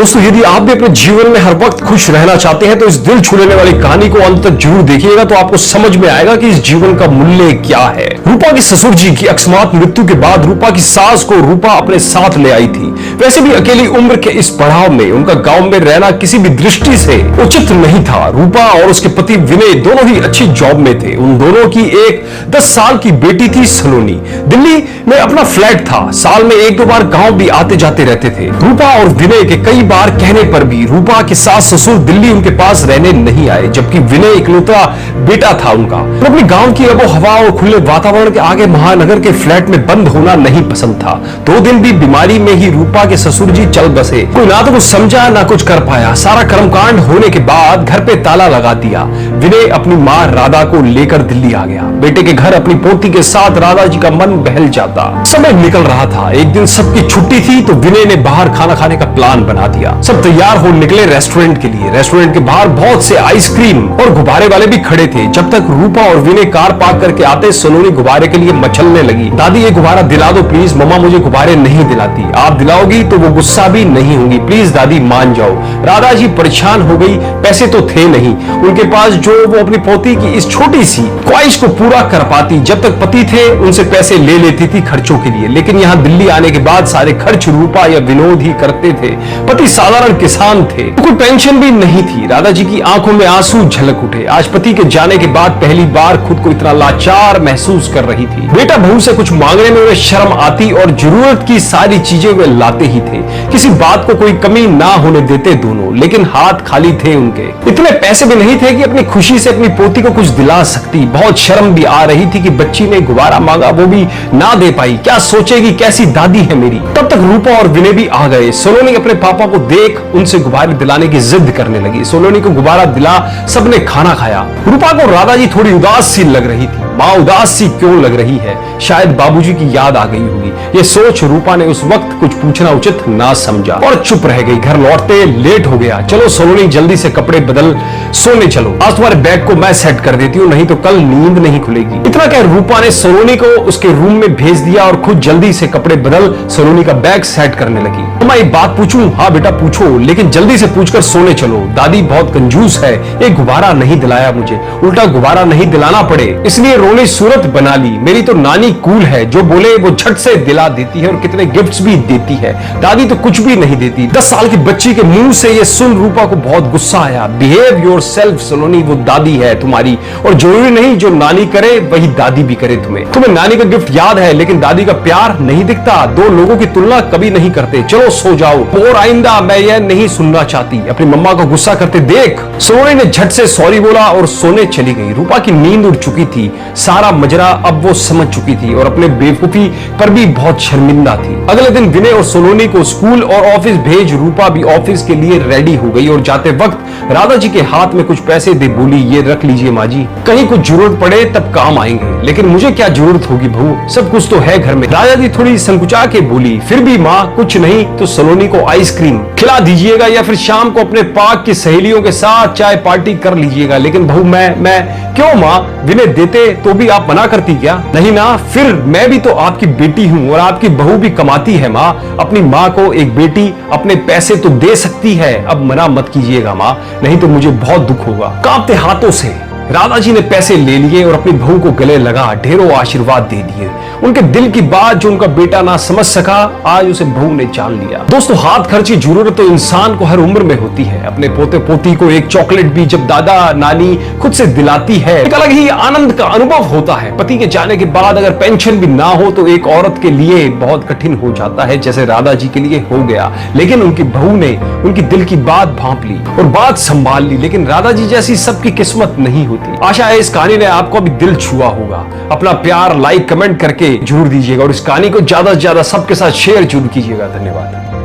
दोस्तों, यदि आप भी अपने जीवन में हर वक्त खुश रहना चाहते हैं तो इस दिल छू लेने वाली कहानी को अंत तक जरूर देखिएगा, तो आपको समझ में आएगा कि इस जीवन का मूल्य क्या है। रूपा के ससुर जी की अकस्मात मृत्यु के बाद रूपा की सास को रूपा अपने साथ ले आई थी। वैसे भी अकेली उम्र के इस पड़ाव में उनका गांव में रहना किसी भी दृष्टि से उचित नहीं था। रूपा और उसके पति विनय दोनों ही अच्छी जॉब में थे। उन दोनों की एक 10 साल की बेटी थी सलोनी। दिल्ली में अपना फ्लैट था। साल में 1-2 बार गांव भी आते जाते रहते थे। रूपा और विनय के कई बार कहने पर भी रूपा के सास ससुर दिल्ली उनके पास रहने नहीं आए, जबकि विनय इकलौता बेटा था उनका। अपने गांव की आबो हवा और खुले वातावरण के आगे महानगर के फ्लैट में बंद होना नहीं पसंद था। 2 दिन भी बीमारी में ही रूपा के ससुर जी चल बसे। कोई ना तो कुछ समझा ना कुछ कर पाया। सारा कर्मकांड होने के बाद घर पे ताला लगा दिया। विनय अपनी मां राधा को लेकर दिल्ली आ गया। बेटे के घर अपनी पोती के साथ राधा जी का मन बहल जाता। समय निकल रहा था। एक दिन सबकी छुट्टी थी तो विनय ने बाहर खाना खाने का प्लान बना दिया। सब तैयार हो निकले रेस्टोरेंट के लिए। रेस्टोरेंट के बाहर बहुत से आइसक्रीम और गुब्बारे वाले भी खड़े थे। जब तक रूपा और विनय कार पार्क करके आते, सलोनी गुब्बारे के लिए मचलने लगी। दादी, ये गुब्बारा दिला दो प्लीज। मम्मा मुझे गुब्बारे नहीं दिलाती। आप दिलाओगी तो वो गुस्सा भी नहीं होंगी। प्लीज दादी मान जाओ। राधा जी परेशान हो गई। पैसे तो थे नहीं उनके पास जो वो अपनी पोती की इस छोटी सी ख्वाहिश को पूरा कर पाती। जब तक पति थे उनसे पैसे ले लेती थी खर्चों के लिए, लेकिन यहाँ दिल्ली आने के बाद सारे खर्च रूपा या विनोद ही करते थे। पति साधारण किसान थे, कोई पेंशन भी नहीं थी। राधा जी की आंखों में आंसू झलक उठे। आज पति के जाने के बाद पहली बार खुद को इतना लाचार महसूस कर रही थी। बेटा बहू से कुछ मांगने में उन्हें शर्म आती और जरूरत की सारी चीजें वे लाते ही थे। किसी बात को कोई कमी ना होने देते दोनों, लेकिन हाथ खाली थे उनके। इतने पैसे भी नहीं थे कि अपनी खुशी से अपनी पोती को कुछ दिला सकती। बहुत शर्म भी आ रही थी कि बच्ची ने गुब्बारा मांगा वो भी ना दे पाई। क्या सोचेगी, कैसी दादी है मेरी। तब तक रूपा और विनय भी आ गए। सलोनी अपने पापा को देख उनसे गुब्बारे दिलाने की जिद करने लगी। सलोनी को गुब्बारा दिला सबने खाना खाया। रूपा को राधा जी थोड़ी उदास सी लग रही थी। माँ उदास सी क्यों लग रही है? शायद बाबूजी की याद आ गई होगी। ये सोच रूपा ने उस वक्त कुछ पूछना उचित ना समझा और चुप रह गई। घर लौटते लेट हो गया। चलो सलोनी जल्दी से कपड़े बदल सोने चलो। आज तुम्हारे बैग को मैं सेट कर देती हूँ, नहीं तो कल नींद नहीं खुलेगी। इतना कह रूपा ने सलोनी को उसके रूम में भेज दिया और खुद जल्दी से कपड़े बदल सलोनी का बैग सेट करने लगी। मैं एक बात पूछूं? हाँ बेटा पूछो, लेकिन जल्दी से पूछकर सोने चलो। दादी बहुत कंजूस है, एक गुब्बारा नहीं दिलाया मुझे, उल्टा गुब्बारा नहीं दिलाना पड़े इसलिए रोनी सूरत बना ली। मेरी तो नानी कूल है, जो बोले वो झट से दिला देती है और कितने गिफ्ट्स भी देती है। दादी तो कुछ भी नहीं देती। 10 साल की बच्ची के मुंह से ये सुन रूपा को बहुत गुस्सा आया। बिहेव योरसेल्फ सलोनी, वो दादी है तुम्हारी और जरूरी नहीं जो नानी करे वही दादी भी करे। तुम्हें नानी का गिफ्ट याद है, लेकिन दादी का प्यार नहीं दिखता। 2 लोगों की तुलना कभी नहीं करते। चलो सो जाओ और आइंदा मैं यह नहीं सुनना चाहती। अपनी मम्मा को गुस्सा करते देख सलोनी ने झट से सॉरी बोला और सोने चली गई। रूपा की नींद उड़ चुकी थी। सारा मजरा अब वो समझ चुकी थी और अपने बेवकूफी पर भी बहुत शर्मिंदा थी। अगले दिन विनय और सलोनी को स्कूल और ऑफिस भेज रूपा भी ऑफिस के लिए रेडी हो गई और जाते वक्त राधा जी के हाथ में कुछ पैसे दे बोली, ये रख लीजिए माँ जी, कहीं कुछ जरूरत पड़े तब काम आएंगे। लेकिन मुझे क्या जरूरत होगी बहू, सब कुछ तो है घर में। राधा जी थोड़ी संकुचा के बोली, फिर भी माँ कुछ नहीं तो सलोनी को आइसक्रीम खिला दीजिएगा या फिर शाम को अपने पार्क की सहेलियों के साथ चाय पार्टी कर लीजिएगा। लेकिन बहू मैं क्यों माँ? विनय देते तो भी आप मना करती क्या? नहीं ना, फिर मैं भी तो आपकी बेटी हूँ और आपकी बहू भी कमाती है माँ। अपनी माँ को एक बेटी अपने पैसे तो दे सकती है। अब मना मत कीजिएगा माँ, नहीं तो मुझे बहुत दुख होगा। कांपते हाथों से राधा जी ने पैसे ले लिए और अपनी बहू को गले लगा ढेरों आशीर्वाद दे दिए। उनके दिल की बात जो उनका बेटा ना समझ सका, आज उसे बहू ने जान लिया। दोस्तों, हाथ खर्च की जरूरत तो इंसान को हर उम्र में होती है। अपने पोते पोती को एक चॉकलेट भी जब दादा नानी खुद से दिलाती है, एक अलग ही आनंद का अनुभव होता है। पति के जाने के बाद अगर पेंशन भी ना हो तो एक औरत के लिए बहुत कठिन हो जाता है, जैसे राधा जी के लिए हो गया। लेकिन उनकी बहू ने उनकी दिल की बात भांप ली और बात संभाल ली। लेकिन राधा जी जैसी सबकी किस्मत नहीं होती। आशा है इस कहानी ने आपको भी दिल छुआ होगा। अपना प्यार लाइक कमेंट करके जरूर दीजिएगा और इस कहानी को ज्यादा से ज्यादा सबके साथ शेयर जरूर कीजिएगा। धन्यवाद।